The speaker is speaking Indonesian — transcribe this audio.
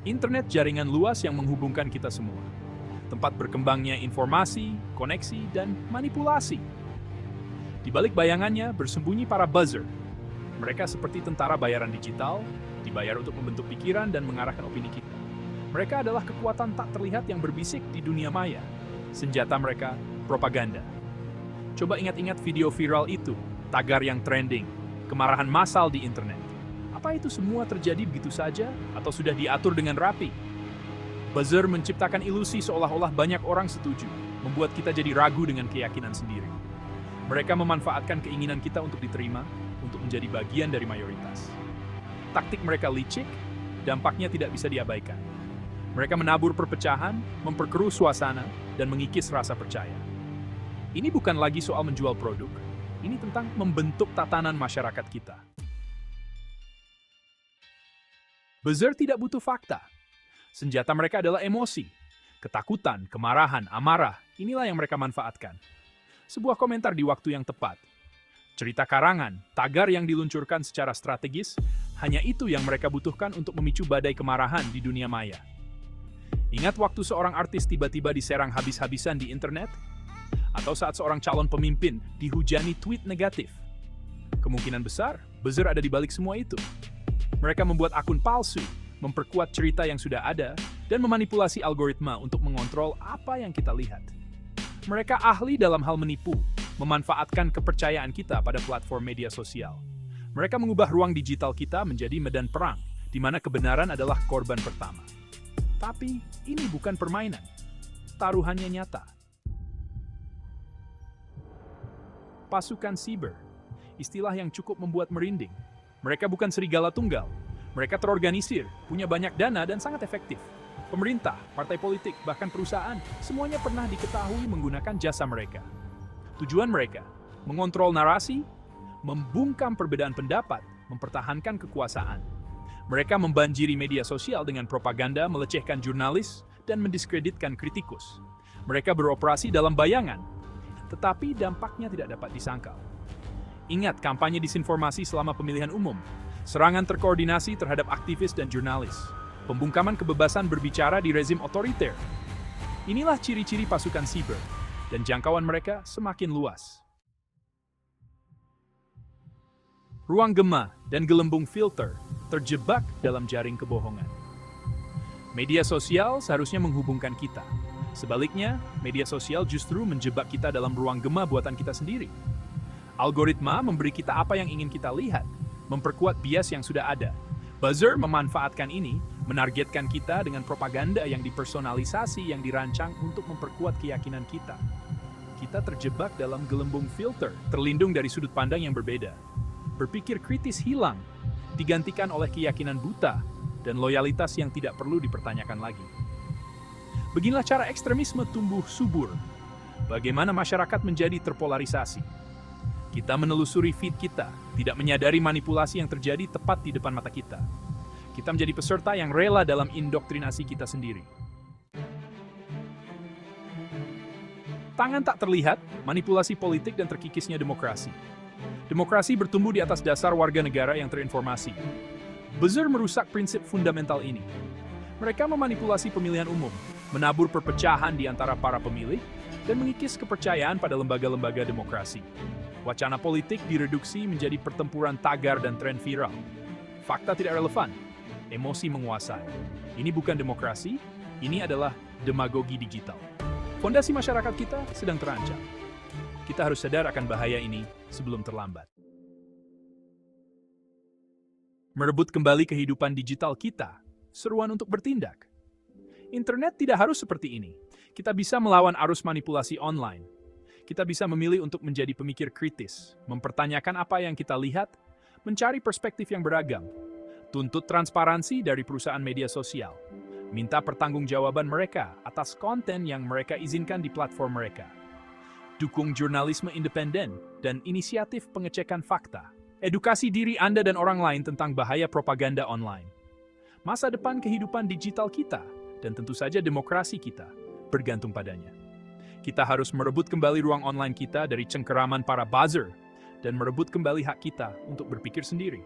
Internet jaringan luas yang menghubungkan kita semua. Tempat berkembangnya informasi, koneksi, dan manipulasi. Di balik bayangannya bersembunyi para buzzer. Mereka seperti tentara bayaran digital, dibayar untuk membentuk pikiran dan mengarahkan opini kita. Mereka adalah kekuatan tak terlihat yang berbisik di dunia maya. Senjata mereka, propaganda. Coba ingat-ingat video viral itu, tagar yang trending, kemarahan massal di internet. Apa itu semua terjadi begitu saja atau sudah diatur dengan rapi? Buzzer menciptakan ilusi seolah-olah banyak orang setuju, membuat kita jadi ragu dengan keyakinan sendiri. Mereka memanfaatkan keinginan kita untuk diterima, untuk menjadi bagian dari mayoritas. Taktik mereka licik, dampaknya tidak bisa diabaikan. Mereka menabur perpecahan, memperkeruh suasana, dan mengikis rasa percaya. Ini bukan lagi soal menjual produk, ini tentang membentuk tatanan masyarakat kita. Buzzer tidak butuh fakta. Senjata mereka adalah emosi, ketakutan, kemarahan, amarah. Inilah yang mereka manfaatkan. Sebuah komentar di waktu yang tepat. Cerita karangan, tagar yang diluncurkan secara strategis, hanya itu yang mereka butuhkan untuk memicu badai kemarahan di dunia maya. Ingat waktu seorang artis tiba-tiba diserang habis-habisan di internet? Atau saat seorang calon pemimpin dihujani tweet negatif? Kemungkinan besar, buzzer ada di balik semua itu. Mereka membuat akun palsu, memperkuat cerita yang sudah ada, dan memanipulasi algoritma untuk mengontrol apa yang kita lihat. Mereka ahli dalam hal menipu, memanfaatkan kepercayaan kita pada platform media sosial. Mereka mengubah ruang digital kita menjadi medan perang, di mana kebenaran adalah korban pertama. Tapi ini bukan permainan. Taruhannya nyata. Pasukan siber, istilah yang cukup membuat merinding. Mereka bukan serigala tunggal. Mereka terorganisir, punya banyak dana, dan sangat efektif. Pemerintah, partai politik, bahkan perusahaan, semuanya pernah diketahui menggunakan jasa mereka. Tujuan mereka, mengontrol narasi, membungkam perbedaan pendapat, mempertahankan kekuasaan. Mereka membanjiri media sosial dengan propaganda, melecehkan jurnalis, dan mendiskreditkan kritikus. Mereka beroperasi dalam bayangan, tetapi dampaknya tidak dapat disangkal. Ingat kampanye disinformasi selama pemilihan umum, serangan terkoordinasi terhadap aktivis dan jurnalis, pembungkaman kebebasan berbicara di rezim otoriter. Inilah ciri-ciri pasukan siber, dan jangkauan mereka semakin luas. Ruang gema dan gelembung filter terjebak dalam jaring kebohongan. Media sosial seharusnya menghubungkan kita. Sebaliknya, media sosial justru menjebak kita dalam ruang gema buatan kita sendiri. Algoritma memberi kita apa yang ingin kita lihat, memperkuat bias yang sudah ada. Buzzer memanfaatkan ini, menargetkan kita dengan propaganda yang dipersonalisasi yang dirancang untuk memperkuat keyakinan kita. Kita terjebak dalam gelembung filter, terlindung dari sudut pandang yang berbeda. Berpikir kritis hilang, digantikan oleh keyakinan buta, dan loyalitas yang tidak perlu dipertanyakan lagi. Beginilah cara ekstremisme tumbuh subur. Bagaimana masyarakat menjadi terpolarisasi. Kita menelusuri feed kita, tidak menyadari manipulasi yang terjadi tepat di depan mata kita. Kita menjadi peserta yang rela dalam indoktrinasi kita sendiri. Tangan tak terlihat, manipulasi politik dan terkikisnya demokrasi. Demokrasi bertumbuh di atas dasar warga negara yang terinformasi. Buzzer merusak prinsip fundamental ini. Mereka memanipulasi pemilihan umum, menabur perpecahan di antara para pemilih, dan mengikis kepercayaan pada lembaga-lembaga demokrasi. Wacana politik direduksi menjadi pertempuran tagar dan tren viral. Fakta tidak relevan, emosi menguasai. Ini bukan demokrasi, ini adalah demagogi digital. Fondasi masyarakat kita sedang terancam. Kita harus sadar akan bahaya ini sebelum terlambat. Merebut kembali kehidupan digital kita, seruan untuk bertindak. Internet tidak harus seperti ini. Kita bisa melawan arus manipulasi online. Kita bisa memilih untuk menjadi pemikir kritis, mempertanyakan apa yang kita lihat, mencari perspektif yang beragam, tuntut transparansi dari perusahaan media sosial, minta pertanggungjawaban mereka atas konten yang mereka izinkan di platform mereka, dukung jurnalisme independen dan inisiatif pengecekan fakta, edukasi diri Anda dan orang lain tentang bahaya propaganda online. Masa depan kehidupan digital kita, dan tentu saja demokrasi kita, bergantung padanya. Kita harus merebut kembali ruang online kita dari cengkeraman para buzzer dan merebut kembali hak kita untuk berpikir sendiri.